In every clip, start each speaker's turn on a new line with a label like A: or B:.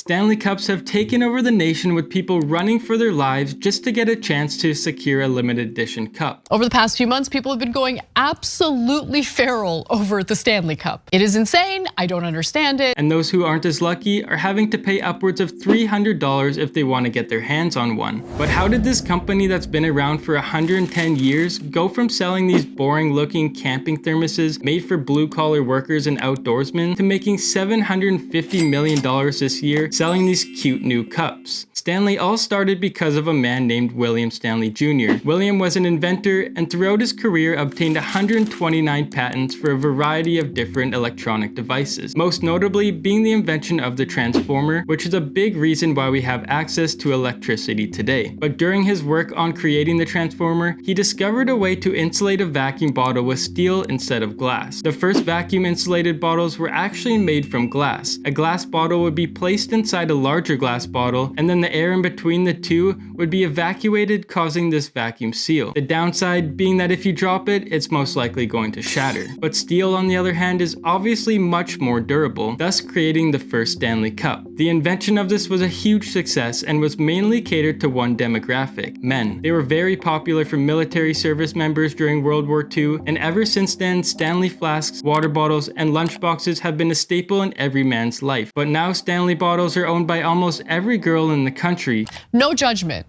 A: Stanley Cups have taken over the nation with people running for their lives just to get a chance to secure a limited edition cup.
B: Over the past few months, people have been going absolutely feral over the Stanley Cup. It is insane. I don't understand it.
A: And those who aren't as lucky are having to pay upwards of $300 if they want to get their hands on one. But how did this company that's been around for 110 years go from selling these boring looking camping thermoses made for blue collar workers and outdoorsmen to making $750 million this year selling these cute new cups? Stanley all started because of a man named William Stanley Jr. William was an inventor and throughout his career obtained 129 patents for a variety of different electronic devices, most notably being the invention of the transformer, which is a big reason why we have access to electricity today. But during his work on creating the transformer, he discovered a way to insulate a vacuum bottle with steel instead of glass. The first vacuum insulated bottles were actually made from glass. A glass bottle would be placed inside a larger glass bottle, and then the air in between the two would be evacuated, causing this vacuum seal. The downside being that if you drop it, it's most likely going to shatter. But steel, on the other hand, is obviously much more durable, thus creating the first Stanley Cup. The invention of this was a huge success and was mainly catered to one demographic: men. They were very popular for military service members during World War II, and ever since then, Stanley flasks, water bottles, and lunchboxes have been a staple in every man's life. But now Stanley bottles are owned by almost every girl in the country.
B: No judgment,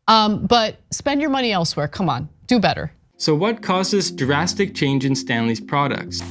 B: but spend your money elsewhere. Come on, do better.
A: So what caused this drastic change in Stanley's products?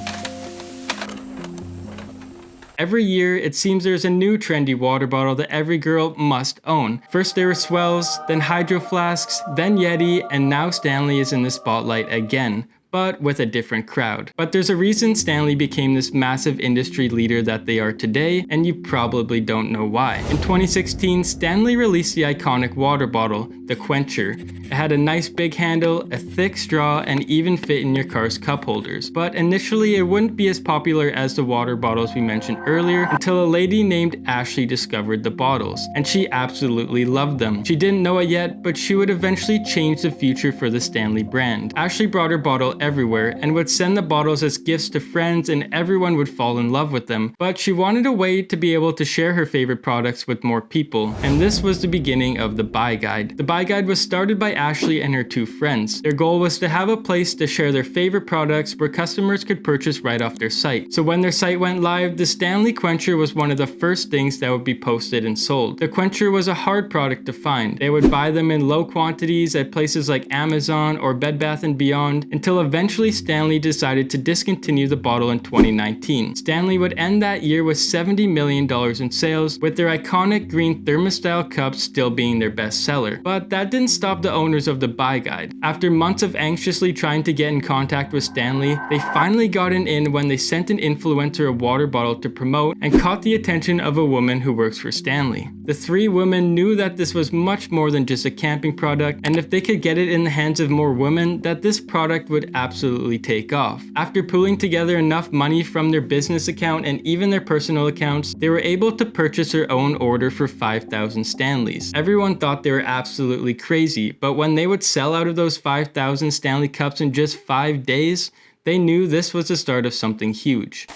A: Every year, it seems there's a new trendy water bottle that every girl must own. First there were Swells, then Hydro Flasks, then Yeti, and now Stanley is in the spotlight again, but with a different crowd. But there's a reason Stanley became this massive industry leader that they are today, and you probably don't know why. In 2016, Stanley released the iconic water bottle, the Quencher. It had a nice big handle, a thick straw, and even fit in your car's cup holders. But initially it wouldn't be as popular as the water bottles we mentioned earlier until a lady named Ashley discovered the bottles, and she absolutely loved them. She didn't know it yet, but she would eventually change the future for the Stanley brand. Ashley brought her bottle everywhere and would send the bottles as gifts to friends, and everyone would fall in love with them. But she wanted a way to be able to share her favorite products with more people, and this was the beginning of the Buy Guide. The Buy Guide was started by Ashley and her two friends. Their goal was to have a place to share their favorite products where customers could purchase right off their site. So when their site went live, the Stanley Quencher was one of the first things that would be posted and sold. The Quencher was a hard product to find. They would buy them in low quantities at places like Amazon or Bed Bath & Beyond until eventually Stanley decided to discontinue the bottle in 2019. Stanley would end that year with $70 million in sales, with their iconic green thermostyle cups still being their best seller. But that didn't stop the owners of the Buy Guide. After months of anxiously trying to get in contact with Stanley, they finally got an in when they sent an influencer a water bottle to promote and caught the attention of a woman who works for Stanley. The three women knew that this was much more than just a camping product, and if they could get it in the hands of more women, that this product would absolutely take off. After pooling together enough money from their business account and even their personal accounts, they were able to purchase their own order for 5,000 Stanleys. Everyone thought they were absolutely crazy, but when they would sell out of those 5,000 Stanley Cups in just 5 days, they knew this was the start of something huge.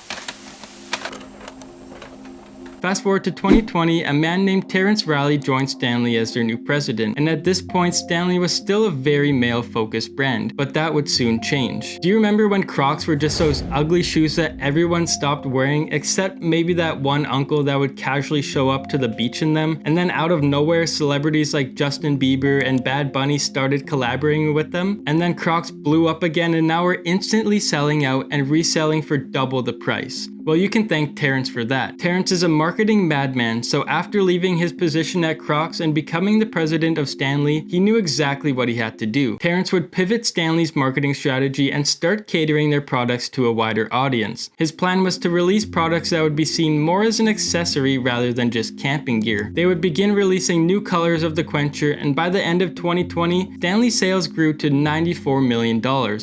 A: Fast forward to 2020, a man named Terrence Reilly joined Stanley as their new president, and at this point Stanley was still a very male-focused brand, but that would soon change. Do you remember when Crocs were just those ugly shoes that everyone stopped wearing, except maybe that one uncle that would casually show up to the beach in them? And then out of nowhere, celebrities like Justin Bieber and Bad Bunny started collaborating with them, and then Crocs blew up again and now we're instantly selling out and reselling for double the price. Well, you can thank Terrence for that. Terrence is a marketing madman, so after leaving his position at Crocs and becoming the president of Stanley, he knew exactly what he had to do. Terrence would pivot Stanley's marketing strategy and start catering their products to a wider audience. His plan was to release products that would be seen more as an accessory rather than just camping gear. They would begin releasing new colors of the Quencher, and by the end of 2020, Stanley's sales grew to $94 million.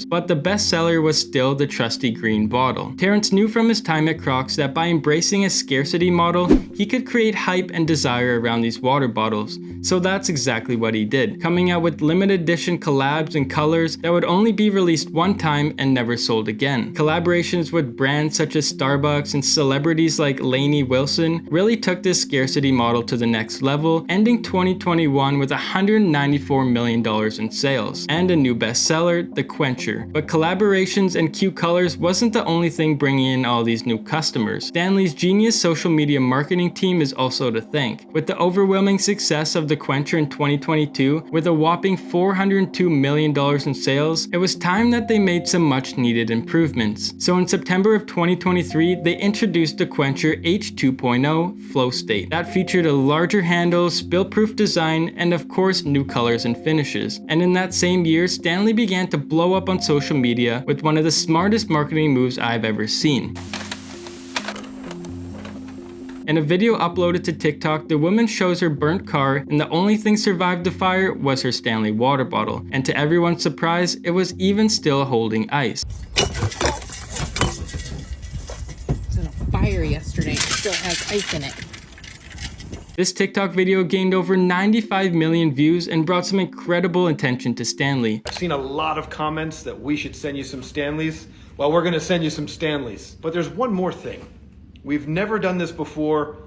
A: But the best seller was still the trusty green bottle. Terrence knew from his time at at Crocs that by embracing a scarcity model, he could create hype and desire around these water bottles. So that's exactly what he did, coming out with limited edition collabs and colors that would only be released one time and never sold again. Collaborations with brands such as Starbucks and celebrities like Lainey Wilson really took this scarcity model to the next level, ending 2021 with $194 million in sales, and a new bestseller, the Quencher. But collaborations and cute colors wasn't the only thing bringing in all these new customers. Stanley's genius social media marketing team is also to thank. With the overwhelming success of the Quencher in 2022, with a whopping $402 million in sales, it was time that they made some much needed improvements. So in September of 2023, they introduced the Quencher H2.0 Flow State. That featured a larger handle, spill-proof design, and of course new colors and finishes. And in that same year, Stanley began to blow up on social media with one of the smartest marketing moves I've ever seen. In a video uploaded to TikTok, the woman shows her burnt car, and the only thing survived the fire was her Stanley water bottle. And to everyone's surprise, it was even still holding ice.
C: It was in a fire yesterday. It still has ice in it.
A: This TikTok video gained over 95 million views and brought some incredible attention to Stanley.
D: I've seen a lot of comments that we should send you some Stanleys. Well, we're gonna send you some Stanleys. But there's one more thing. We've never done this before,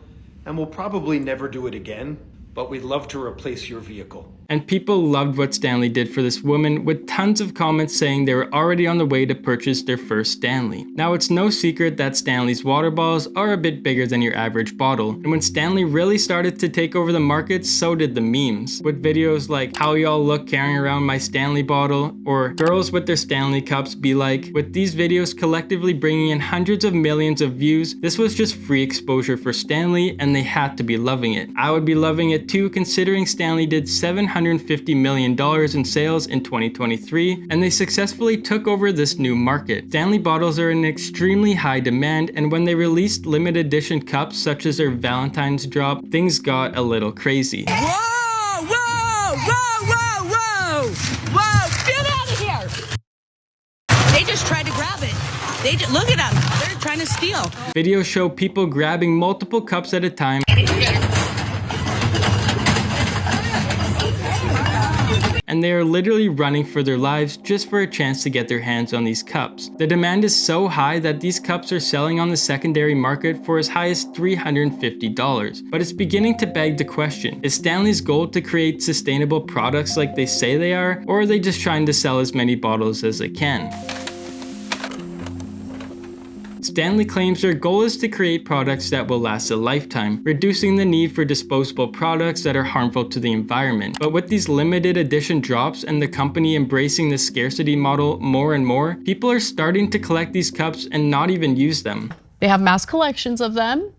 D: and we'll probably never do it again, but we'd love to replace your vehicle.
A: And people loved what Stanley did for this woman, with tons of comments saying they were already on the way to purchase their first Stanley. Now it's no secret that Stanley's water bottles are a bit bigger than your average bottle, and when Stanley really started to take over the market, so did the memes, with videos like "How y'all look carrying around my Stanley bottle," or "Girls with their Stanley cups be like." With these videos collectively bringing in hundreds of millions of views, this was just free exposure for Stanley, and they had to be loving it. I would be loving it too, considering Stanley did $750 million in sales in 2023, and they successfully took over this new market. Stanley bottles are in extremely high demand, and when they released limited edition cups such as their Valentine's drop, things got a little crazy.
C: Whoa! Whoa! Whoa! Whoa! Whoa! Whoa! Get out of here! They just tried to grab it. Look at them. They're trying to steal.
A: Videos show people grabbing multiple cups at a time, and they are literally running for their lives just for a chance to get their hands on these cups. The demand is so high that these cups are selling on the secondary market for as high as $350. But it's beginning to beg the question, is Stanley's goal to create sustainable products like they say they are, or are they just trying to sell as many bottles as they can? Stanley claims their goal is to create products that will last a lifetime, reducing the need for disposable products that are harmful to the environment. But with these limited edition drops and the company embracing the scarcity model more and more, people are starting to collect these cups and not even use them.
B: They have mass collections of them.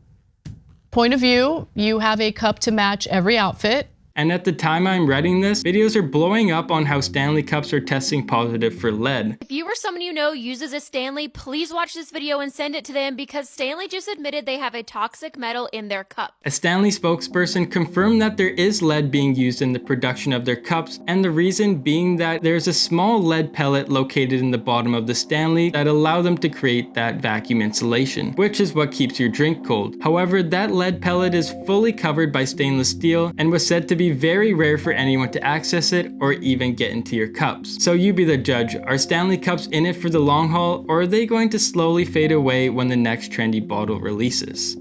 B: Point of view, you have a cup to match every outfit.
A: And at the time I'm writing this, videos are blowing up on how Stanley cups are testing positive for lead.
E: If you or someone you know uses a Stanley, please watch this video and send it to them because Stanley just admitted they have a toxic metal in their cup.
A: A Stanley spokesperson confirmed that there is lead being used in the production of their cups, and the reason being that there's a small lead pellet located in the bottom of the Stanley that allow them to create that vacuum insulation, which is what keeps your drink cold. However, that lead pellet is fully covered by stainless steel and was said to be very rare for anyone to access it or even get into your cups. So you be the judge. Are Stanley cups in it for the long haul, or are they going to slowly fade away when the next trendy bottle releases?